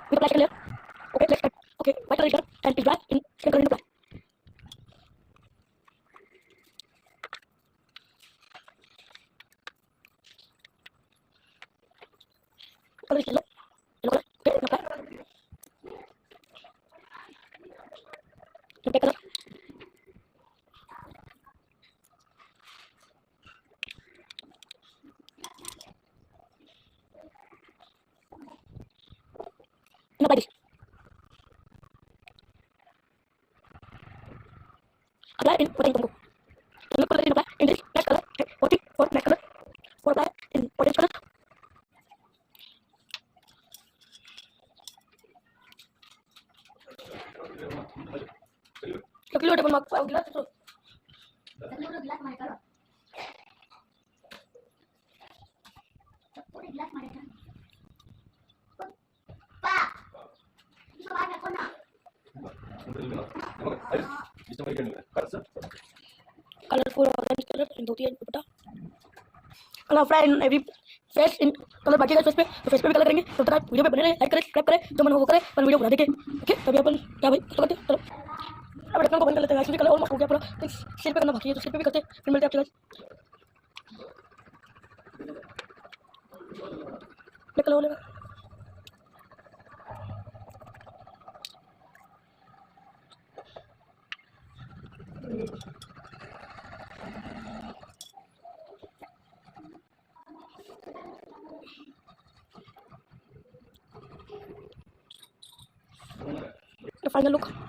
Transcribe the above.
with a black layer. Okay, let's start. Okay, white color is done and it's dry in same color in the black. Color is yellow. Yellow color. Okay, now black. Now black color. Now apply this. Apply in what तुमको. Yellow color in apply in this next color. Okay, 40 for next color. For apply in orange color. Look, look, mark 5 glass. So. Colorful orange color in dhoti and dupatta. Colour fry in every face in colour बाकी का face पे तो face पे भी colour करेंगे तो तक video पे बने रहे लाइक करें सब्सक्राइब करें जो मन हो वो करें पर वीडियो बना देंगे ओके तभी अपन क्या भाई करते हैं चलो अब ढक्कन को बंद कर लेते हैं एक्चुअली कलर ऑलमोस्ट हो गया पूरा सिर पे करना बाकी है तो सिर पे भी करते हैं फिर मिलते हैं आपके साथ कलर होगा the final look.